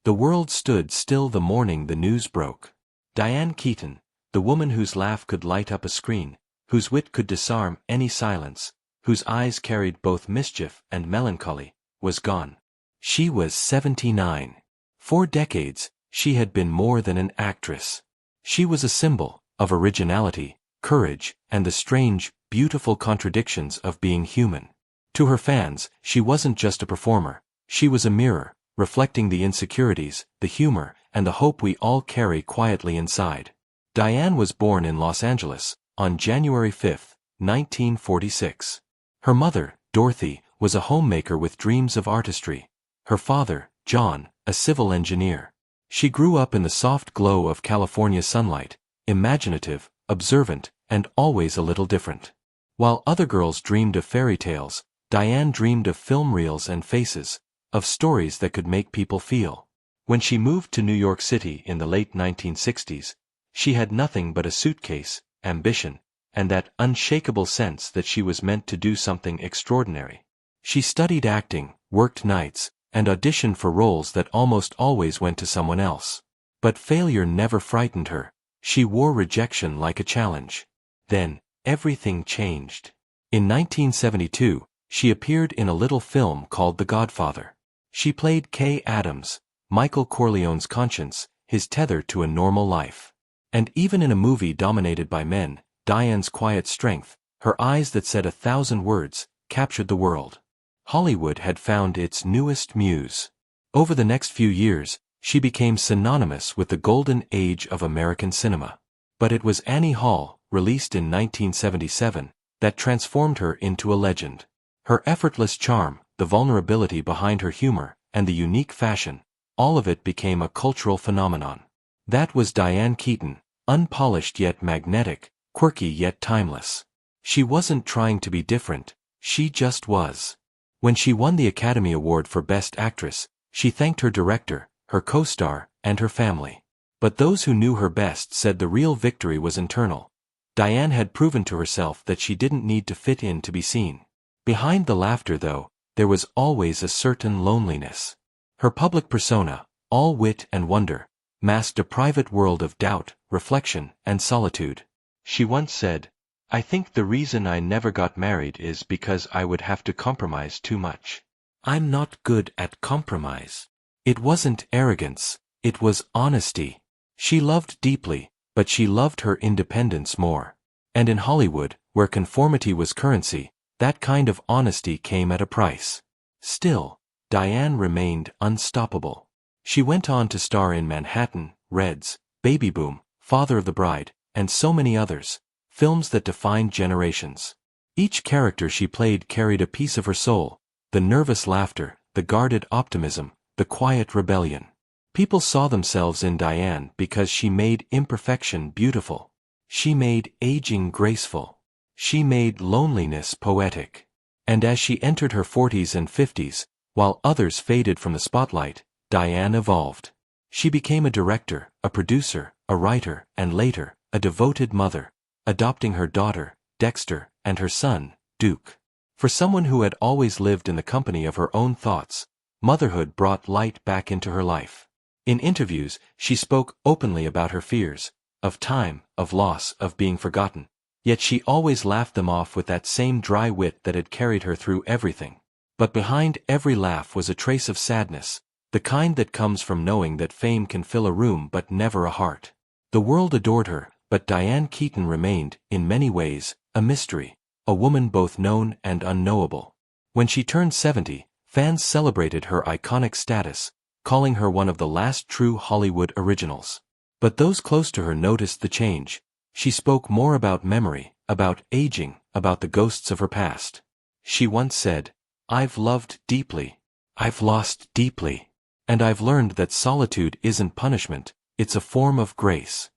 The world stood still the morning the news broke. Diane Keaton, the woman whose laugh could light up a screen, whose wit could disarm any silence, whose eyes carried both mischief and melancholy, was gone. She was 79. For decades, she had been more than an actress. She was a symbol of originality, courage, and the strange, beautiful contradictions of being human. To her fans, she wasn't just a performer, she was a mirror, reflecting the insecurities, the humor, and the hope we all carry quietly inside. Diane was born in Los Angeles, on January 5, 1946. Her mother, Dorothy, was a homemaker with dreams of artistry. Her father, John, a civil engineer. She grew up in the soft glow of California sunlight, imaginative, observant, and always a little different. While other girls dreamed of fairy tales, Diane dreamed of film reels and faces, of stories that could make people feel. When she moved to New York City in the late 1960s, she had nothing but a suitcase, ambition, and that unshakable sense that she was meant to do something extraordinary. She studied acting, worked nights, and auditioned for roles that almost always went to someone else. But failure never frightened her. She wore rejection like a challenge. Then, everything changed. In 1972, she appeared in a little film called The Godfather. She played Kay Adams, Michael Corleone's conscience, his tether to a normal life. And even in a movie dominated by men, Diane's quiet strength, her eyes that said 1,000 words, captured the world. Hollywood had found its newest muse. Over the next few years, she became synonymous with the golden age of American cinema. But it was Annie Hall, released in 1977, that transformed her into a legend. Her effortless charm, the vulnerability behind her humor, and the unique fashion, all of it became a cultural phenomenon. That was Diane Keaton, unpolished yet magnetic, quirky yet timeless. She wasn't trying to be different, she just was. When she won the Academy Award for Best Actress, she thanked her director, her co-star, and her family. But those who knew her best said the real victory was internal. Diane had proven to herself that she didn't need to fit in to be seen. Behind the laughter, though, there was always a certain loneliness. Her public persona, all wit and wonder, masked a private world of doubt, reflection, and solitude. She once said, "I think the reason I never got married is because I would have to compromise too much. I'm not good at compromise." It wasn't arrogance, it was honesty. She loved deeply, but she loved her independence more. And in Hollywood, where conformity was currency, that kind of honesty came at a price. Still, Diane remained unstoppable. She went on to star in Manhattan, Reds, Baby Boom, Father of the Bride, and so many others, films that defined generations. Each character she played carried a piece of her soul, the nervous laughter, the guarded optimism, the quiet rebellion. People saw themselves in Diane because she made imperfection beautiful. She made aging graceful. She made loneliness poetic. And as she entered her 40s and 50s, while others faded from the spotlight, Diane evolved. She became a director, a producer, a writer, and later, a devoted mother, adopting her daughter, Dexter, and her son, Duke. For someone who had always lived in the company of her own thoughts, motherhood brought light back into her life. In interviews, she spoke openly about her fears, of time, of loss, of being forgotten. Yet she always laughed them off with that same dry wit that had carried her through everything. But behind every laugh was a trace of sadness, the kind that comes from knowing that fame can fill a room but never a heart. The world adored her, but Diane Keaton remained, in many ways, a mystery, a woman both known and unknowable. When she turned 70, fans celebrated her iconic status, calling her one of the last true Hollywood originals. But those close to her noticed the change. She spoke more about memory, about aging, about the ghosts of her past. She once said, "I've loved deeply. I've lost deeply. And I've learned that solitude isn't punishment, it's a form of grace."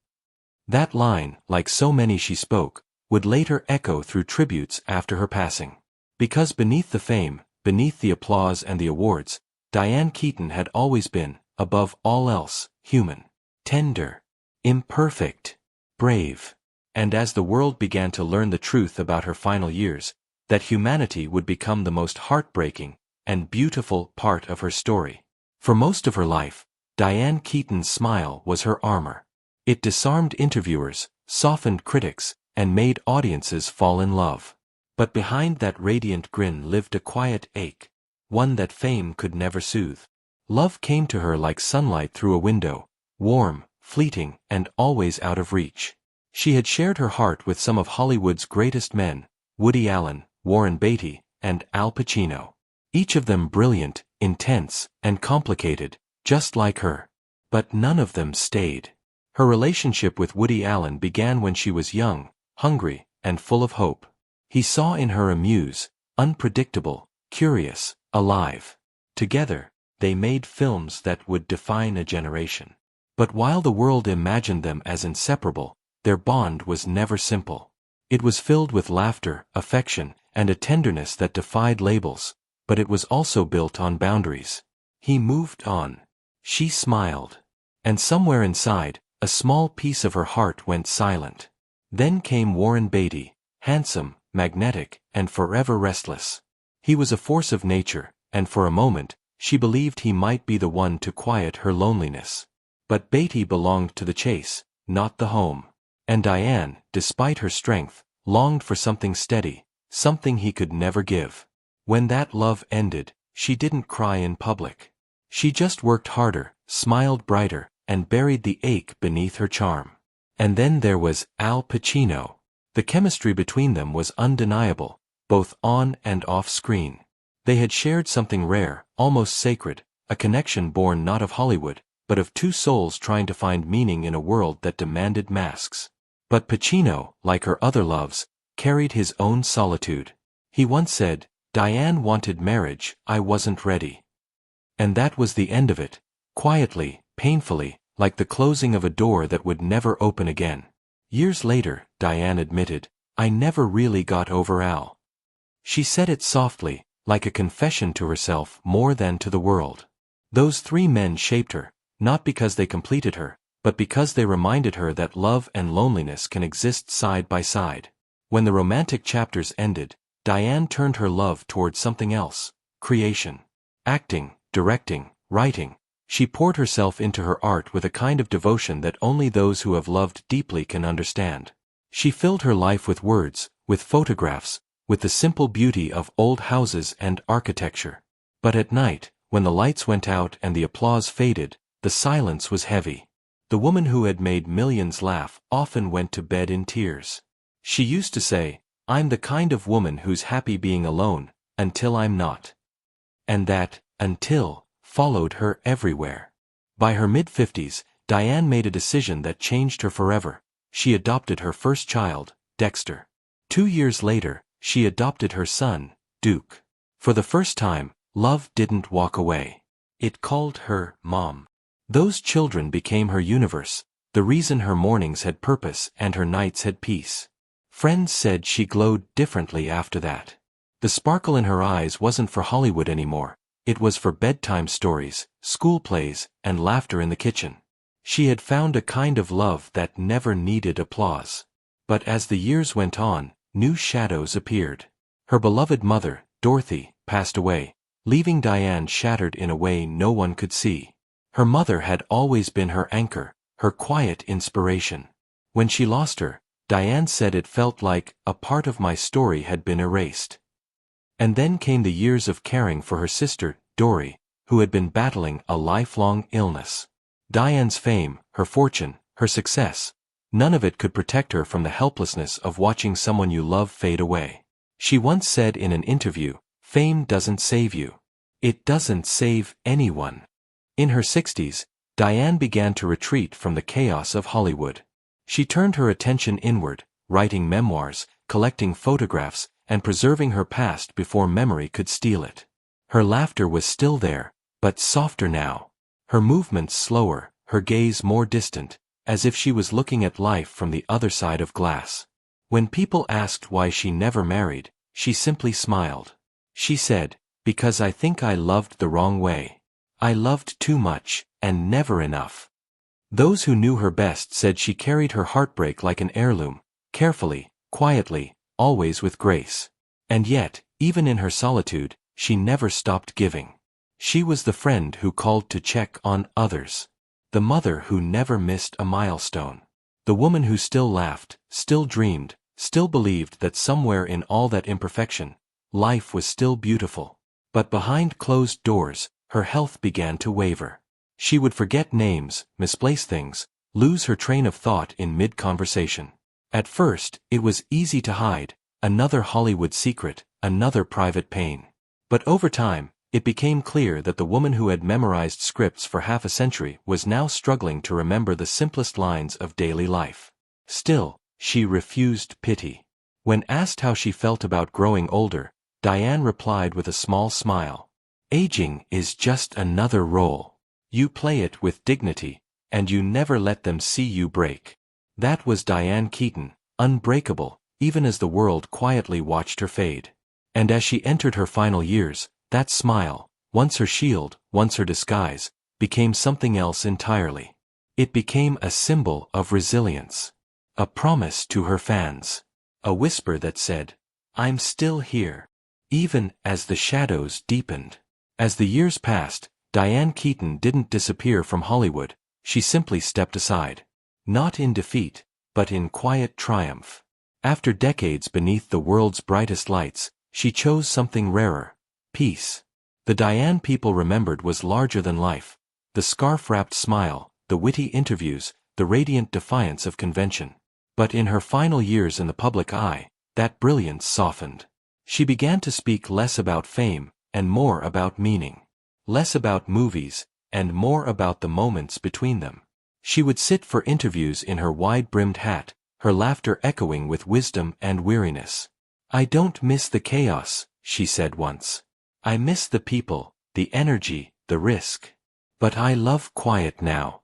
That line, like so many she spoke, would later echo through tributes after her passing. Because beneath the fame, beneath the applause and the awards, Diane Keaton had always been, above all else, human, tender, imperfect, brave. And as the world began to learn the truth about her final years, that humanity would become the most heartbreaking and beautiful part of her story. For most of her life, Diane Keaton's smile was her armor. It disarmed interviewers, softened critics, and made audiences fall in love. But behind that radiant grin lived a quiet ache, one that fame could never soothe. Love came to her like sunlight through a window, warm, fleeting, and always out of reach. She had shared her heart with some of Hollywood's greatest men, Woody Allen, Warren Beatty, and Al Pacino. Each of them brilliant, intense, and complicated, just like her. But none of them stayed. Her relationship with Woody Allen began when she was young, hungry, and full of hope. He saw in her a muse, unpredictable, curious, alive. Together, they made films that would define a generation. But while the world imagined them as inseparable, their bond was never simple. It was filled with laughter, affection, and a tenderness that defied labels, but it was also built on boundaries. He moved on. She smiled. And somewhere inside, a small piece of her heart went silent. Then came Warren Beatty, handsome, magnetic, and forever restless. He was a force of nature, and for a moment, she believed he might be the one to quiet her loneliness. But Beatty belonged to the chase, not the home. And Diane, despite her strength, longed for something steady, something he could never give. When that love ended, she didn't cry in public. She just worked harder, smiled brighter, and buried the ache beneath her charm. And then there was Al Pacino. The chemistry between them was undeniable, both on and off screen. They had shared something rare, almost sacred, a connection born not of Hollywood, but of two souls trying to find meaning in a world that demanded masks. But Pacino, like her other loves, carried his own solitude. He once said, "Diane wanted marriage, I wasn't ready." And that was the end of it, quietly, painfully, like the closing of a door that would never open again. Years later, Diane admitted, "I never really got over Al." She said it softly, like a confession to herself more than to the world. Those three men shaped her, not because they completed her, but because they reminded her that love and loneliness can exist side by side. When the romantic chapters ended, Diane turned her love toward something else, creation. Acting, directing, writing. She poured herself into her art with a kind of devotion that only those who have loved deeply can understand. She filled her life with words, with photographs, with the simple beauty of old houses and architecture. But at night, when the lights went out and the applause faded, the silence was heavy. The woman who had made millions laugh often went to bed in tears. She used to say, "I'm the kind of woman who's happy being alone, until I'm not." And that, until, followed her everywhere. By her mid-50s, Diane made a decision that changed her forever. She adopted her first child, Dexter. 2 years later, she adopted her son, Duke. For the first time, love didn't walk away. It called her Mom. Those children became her universe, the reason her mornings had purpose and her nights had peace. Friends said she glowed differently after that. The sparkle in her eyes wasn't for Hollywood anymore. It was for bedtime stories, school plays, and laughter in the kitchen. She had found a kind of love that never needed applause. But as the years went on, new shadows appeared. Her beloved mother, Dorothy, passed away, leaving Diane shattered in a way no one could see. Her mother had always been her anchor, her quiet inspiration. When she lost her, Diane said it felt like a part of my story had been erased. And then came the years of caring for her sister, Dory, who had been battling a lifelong illness. Diane's fame, her fortune, her success, none of it could protect her from the helplessness of watching someone you love fade away. She once said in an interview, "Fame doesn't save you. It doesn't save anyone." In her 60s, Diane began to retreat from the chaos of Hollywood. She turned her attention inward, writing memoirs, collecting photographs, and preserving her past before memory could steal it. Her laughter was still there, but softer now. Her movements slower, her gaze more distant, as if she was looking at life from the other side of glass. When people asked why she never married, she simply smiled. She said, "Because I think I loved the wrong way. I loved too much, and never enough." Those who knew her best said she carried her heartbreak like an heirloom, carefully, quietly, always with grace. And yet, even in her solitude, she never stopped giving. She was the friend who called to check on others. The mother who never missed a milestone. The woman who still laughed, still dreamed, still believed that somewhere in all that imperfection, life was still beautiful. But behind closed doors, her health began to waver. She would forget names, misplace things, lose her train of thought in mid-conversation. At first, it was easy to hide, another Hollywood secret, another private pain. But over time, it became clear that the woman who had memorized scripts for half a century was now struggling to remember the simplest lines of daily life. Still, she refused pity. When asked how she felt about growing older, Diane replied with a small smile. Aging is just another role. You play it with dignity, and you never let them see you break. That was Diane Keaton, unbreakable, even as the world quietly watched her fade. And as she entered her final years, that smile, once her shield, once her disguise, became something else entirely. It became a symbol of resilience. A promise to her fans. A whisper that said, I'm still here. Even as the shadows deepened. As the years passed, Diane Keaton didn't disappear from Hollywood, she simply stepped aside. Not in defeat, but in quiet triumph. After decades beneath the world's brightest lights, she chose something rarer. Peace. The Diane people remembered was larger than life. The scarf-wrapped smile, the witty interviews, the radiant defiance of convention. But in her final years in the public eye, that brilliance softened. She began to speak less about fame, and more about meaning. Less about movies, and more about the moments between them. She would sit for interviews in her wide-brimmed hat, her laughter echoing with wisdom and weariness. I don't miss the chaos, she said once. I miss the people, the energy, the risk. But I love quiet now.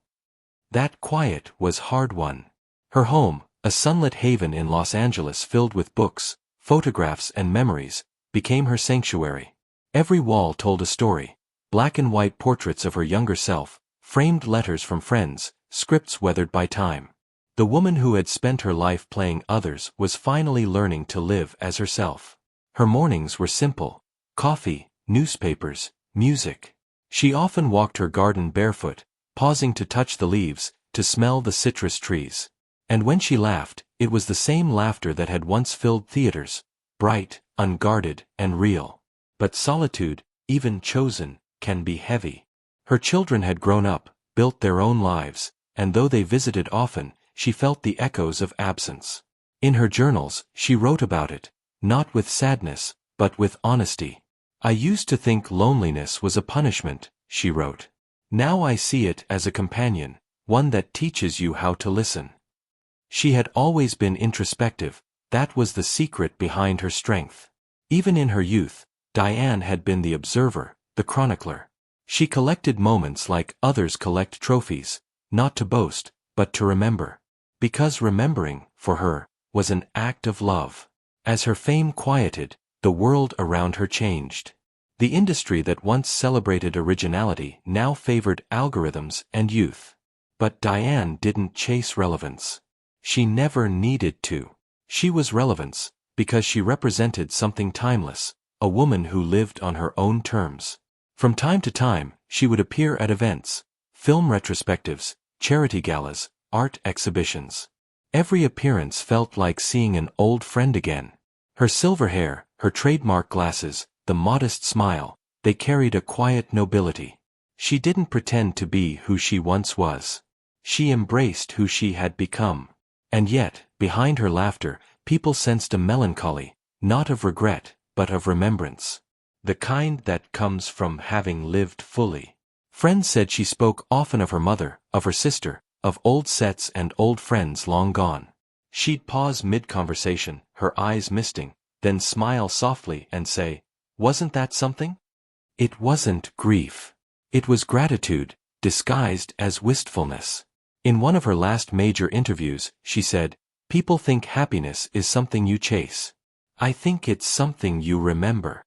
That quiet was hard-won. Her home, a sunlit haven in Los Angeles filled with books, photographs and memories, became her sanctuary. Every wall told a story. Black and white portraits of her younger self, framed letters from friends, scripts weathered by time. The woman who had spent her life playing others was finally learning to live as herself. Her mornings were simple. Coffee, newspapers, music. She often walked her garden barefoot, pausing to touch the leaves, to smell the citrus trees. And when she laughed, it was the same laughter that had once filled theaters, bright, unguarded, and real. But solitude, even chosen, can be heavy. Her children had grown up, built their own lives, and though they visited often, she felt the echoes of absence. In her journals, she wrote about it, not with sadness, but with honesty. I used to think loneliness was a punishment, she wrote. Now I see it as a companion, one that teaches you how to listen. She had always been introspective, that was the secret behind her strength. Even in her youth, Diane had been the observer, the chronicler. She collected moments like others collect trophies, not to boast, but to remember. Because remembering, for her, was an act of love. As her fame quieted, the world around her changed. The industry that once celebrated originality now favored algorithms and youth. But Diane didn't chase relevance. She never needed to. She was relevance, because she represented something timeless, a woman who lived on her own terms. From time to time, she would appear at events, film retrospectives, charity galas, art exhibitions. Every appearance felt like seeing an old friend again. Her silver hair, her trademark glasses, the modest smile, they carried a quiet nobility. She didn't pretend to be who she once was. She embraced who she had become. And yet, behind her laughter, people sensed a melancholy, not of regret, but of remembrance. The kind that comes from having lived fully. Friends said she spoke often of her mother, of her sister, of old sets and old friends long gone. She'd pause mid-conversation, her eyes misting, then smile softly and say, "Wasn't that something?" It wasn't grief. It was gratitude, disguised as wistfulness. In one of her last major interviews, she said, "People think happiness is something you chase. I think it's something you remember."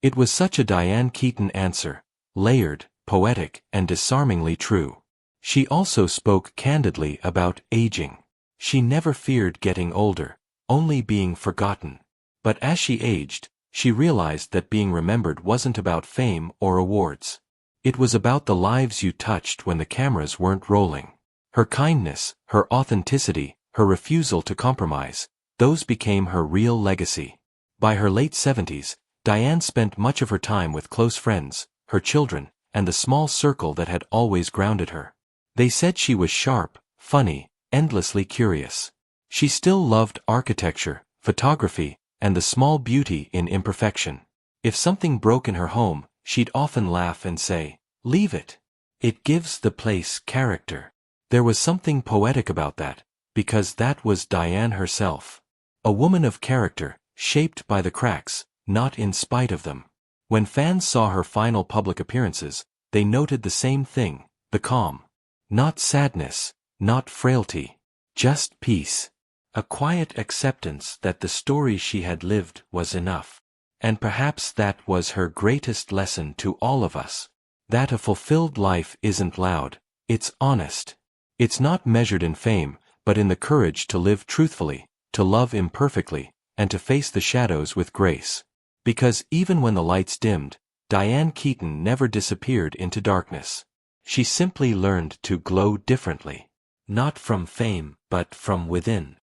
It was such a Diane Keaton answer, layered, poetic, and disarmingly true. She also spoke candidly about aging. She never feared getting older, only being forgotten. But as she aged, she realized that being remembered wasn't about fame or awards. It was about the lives you touched when the cameras weren't rolling. Her kindness, her authenticity, her refusal to compromise, those became her real legacy. By her late 70s, Diane spent much of her time with close friends, her children, and the small circle that had always grounded her. They said she was sharp, funny, endlessly curious. She still loved architecture, photography, and the small beauty in imperfection. If something broke in her home, she'd often laugh and say, "Leave it. It gives the place character." There was something poetic about that, because that was Diane herself. A woman of character, shaped by the cracks, not in spite of them. When fans saw her final public appearances, they noted the same thing, the calm. Not sadness, not frailty. Just peace. A quiet acceptance that the story she had lived was enough. And perhaps that was her greatest lesson to all of us. That a fulfilled life isn't loud, it's honest. It's not measured in fame, but in the courage to live truthfully, to love imperfectly, and to face the shadows with grace. Because even when the lights dimmed, Diane Keaton never disappeared into darkness. She simply learned to glow differently. Not from fame, but from within.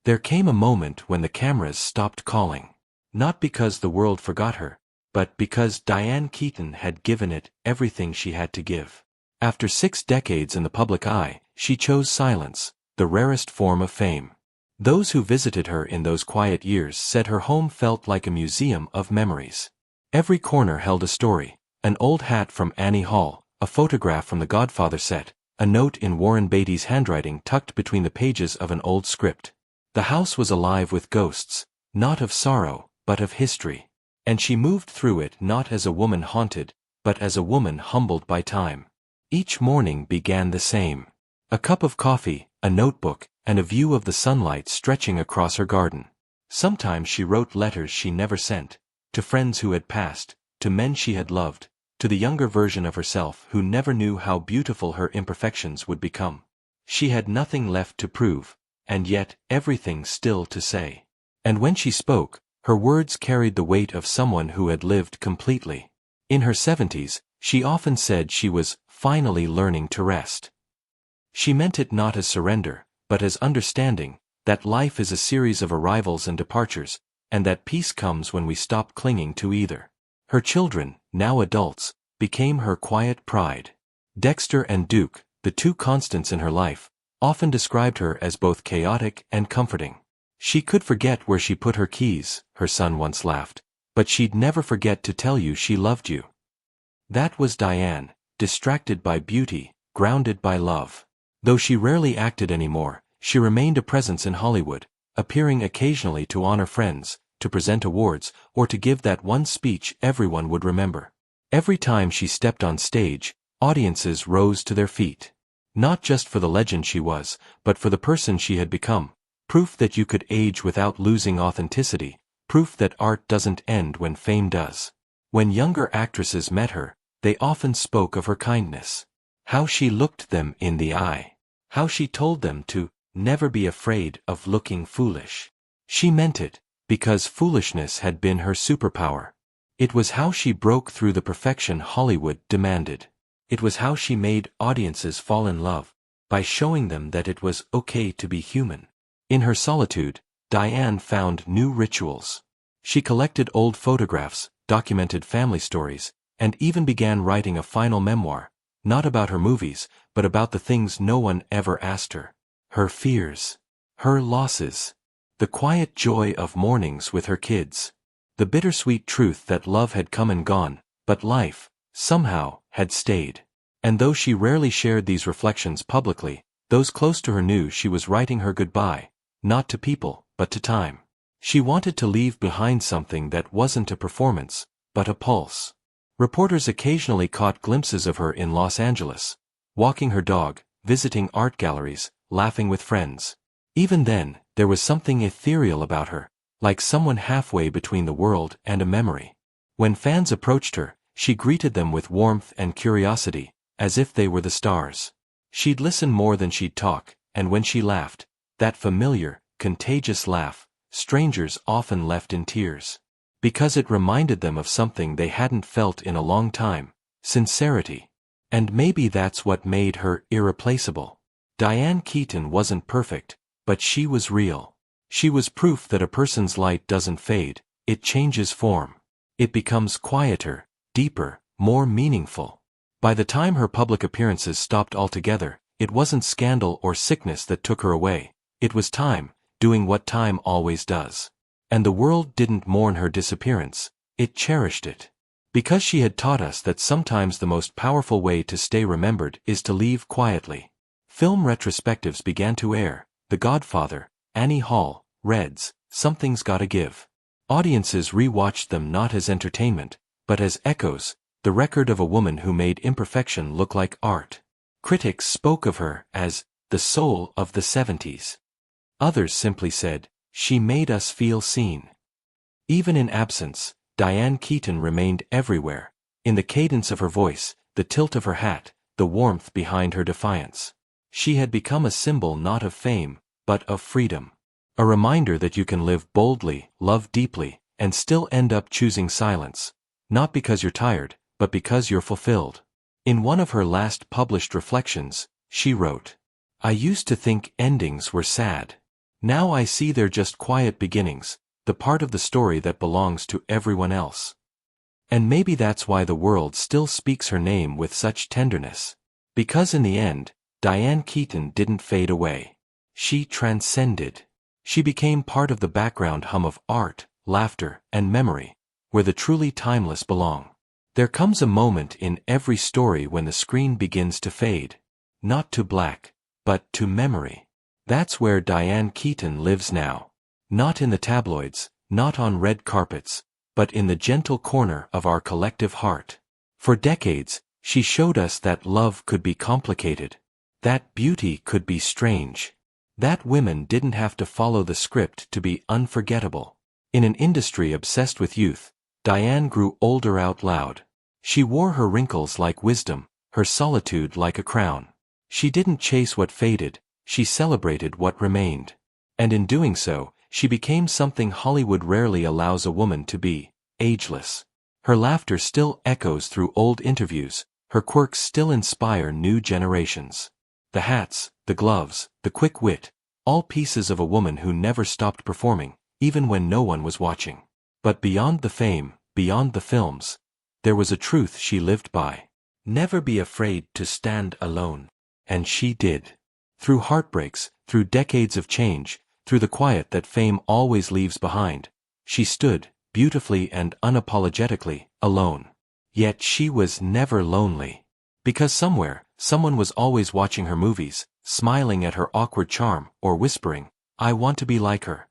There came a moment when the cameras stopped calling. Not because the world forgot her, but because Diane Keaton had given it everything she had to give. After 6 decades in the public eye, she chose silence, the rarest form of fame. Those who visited her in those quiet years said her home felt like a museum of memories. Every corner held a story, an old hat from Annie Hall, a photograph from the Godfather set, a note in Warren Beatty's handwriting tucked between the pages of an old script. The house was alive with ghosts, not of sorrow, but of history. And she moved through it not as a woman haunted, but as a woman humbled by time. Each morning began the same. A cup of coffee, a notebook, and a view of the sunlight stretching across her garden. Sometimes she wrote letters she never sent, to friends who had passed, to men she had loved, to the younger version of herself who never knew how beautiful her imperfections would become. She had nothing left to prove, and yet everything still to say. And when she spoke, her words carried the weight of someone who had lived completely. In her 70s, she often said she was finally learning to rest. She meant it not as surrender, but as understanding, that life is a series of arrivals and departures, and that peace comes when we stop clinging to either. Her children, now adults, became her quiet pride. Dexter and Duke, the 2 constants in her life, often described her as both chaotic and comforting. She could forget where she put her keys, her son once laughed, but she'd never forget to tell you she loved you. That was Diane, distracted by beauty, grounded by love. Though she rarely acted anymore, she remained a presence in Hollywood, appearing occasionally to honor friends, to present awards, or to give that one speech everyone would remember. Every time she stepped on stage, audiences rose to their feet. Not just for the legend she was, but for the person she had become. Proof that you could age without losing authenticity, proof that art doesn't end when fame does. When younger actresses met her, they often spoke of her kindness. How she looked them in the eye. How she told them to never be afraid of looking foolish. She meant it, because foolishness had been her superpower. It was how she broke through the perfection Hollywood demanded. It was how she made audiences fall in love, by showing them that it was okay to be human. In her solitude, Diane found new rituals. She collected old photographs, documented family stories, and even began writing a final memoir, not about her movies, but about the things no one ever asked her. Her fears. Her losses. The quiet joy of mornings with her kids. The bittersweet truth that love had come and gone, but life, somehow, had stayed. And though she rarely shared these reflections publicly, those close to her knew she was writing her goodbye, not to people, but to time. She wanted to leave behind something that wasn't a performance, but a pulse. Reporters occasionally caught glimpses of her in Los Angeles, walking her dog, visiting art galleries, laughing with friends. Even then, there was something ethereal about her, like someone halfway between the world and a memory. When fans approached her, she greeted them with warmth and curiosity, as if they were the stars. She'd listen more than she'd talk, and when she laughed, that familiar, contagious laugh, strangers often left in tears. Because it reminded them of something they hadn't felt in a long time, sincerity. And maybe that's what made her irreplaceable. Diane Keaton wasn't perfect, but she was real. She was proof that a person's light doesn't fade, it changes form. It becomes quieter, deeper, more meaningful. By the time her public appearances stopped altogether, it wasn't scandal or sickness that took her away. It was time, doing what time always does. And the world didn't mourn her disappearance, it cherished it. Because she had taught us that sometimes the most powerful way to stay remembered is to leave quietly. Film retrospectives began to air: The Godfather, Annie Hall, Reds, Something's Gotta Give. Audiences re-watched them not as entertainment, but as echoes, the record of a woman who made imperfection look like art. Critics spoke of her as the soul of the 70s. Others simply said, she made us feel seen. Even in absence, Diane Keaton remained everywhere, in the cadence of her voice, the tilt of her hat, the warmth behind her defiance. She had become a symbol not of fame, but of freedom. A reminder that you can live boldly, love deeply, and still end up choosing silence, not because you're tired, but because you're fulfilled. In one of her last published reflections, she wrote, "I used to think endings were sad. Now I see they're just quiet beginnings, the part of the story that belongs to everyone else." And maybe that's why the world still speaks her name with such tenderness. Because in the end, Diane Keaton didn't fade away. She transcended. She became part of the background hum of art, laughter, and memory, where the truly timeless belong. There comes a moment in every story when the screen begins to fade. Not to black, but to memory. That's where Diane Keaton lives now. Not in the tabloids, not on red carpets, but in the gentle corner of our collective heart. For decades, she showed us that love could be complicated, that beauty could be strange, that women didn't have to follow the script to be unforgettable. In an industry obsessed with youth, Diane grew older out loud. She wore her wrinkles like wisdom, her solitude like a crown. She didn't chase what faded, she celebrated what remained. And in doing so, she became something Hollywood rarely allows a woman to be: ageless. Her laughter still echoes through old interviews, her quirks still inspire new generations. The hats, the gloves, the quick wit, all pieces of a woman who never stopped performing, even when no one was watching. But beyond the fame, beyond the films, there was a truth she lived by. Never be afraid to stand alone. And she did. Through heartbreaks, through decades of change, through the quiet that fame always leaves behind, she stood, beautifully and unapologetically, alone. Yet she was never lonely. Because somewhere, someone was always watching her movies, smiling at her awkward charm, or whispering, "I want to be like her."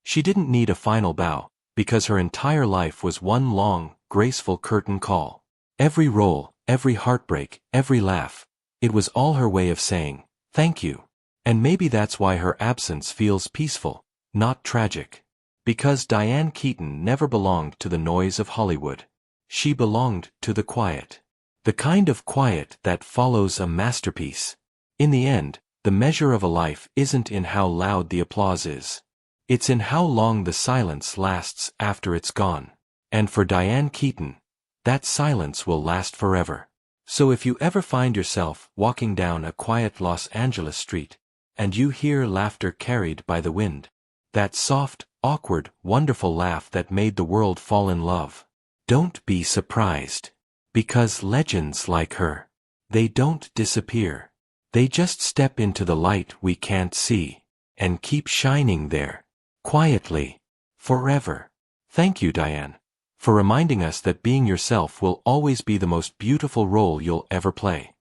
She didn't need a final bow, because her entire life was one long, graceful curtain call. Every role, every heartbreak, every laugh, it was all her way of saying, "Thank you." And maybe that's why her absence feels peaceful, not tragic. Because Diane Keaton never belonged to the noise of Hollywood. She belonged to the quiet. The kind of quiet that follows a masterpiece. In the end, the measure of a life isn't in how loud the applause is. It's in how long the silence lasts after it's gone. And for Diane Keaton, that silence will last forever. So if you ever find yourself walking down a quiet Los Angeles street, and you hear laughter carried by the wind, that soft, awkward, wonderful laugh that made the world fall in love, don't be surprised. Because legends like her, they don't disappear. They just step into the light we can't see, and keep shining there, quietly, forever. Thank you, Diane, for reminding us that being yourself will always be the most beautiful role you'll ever play.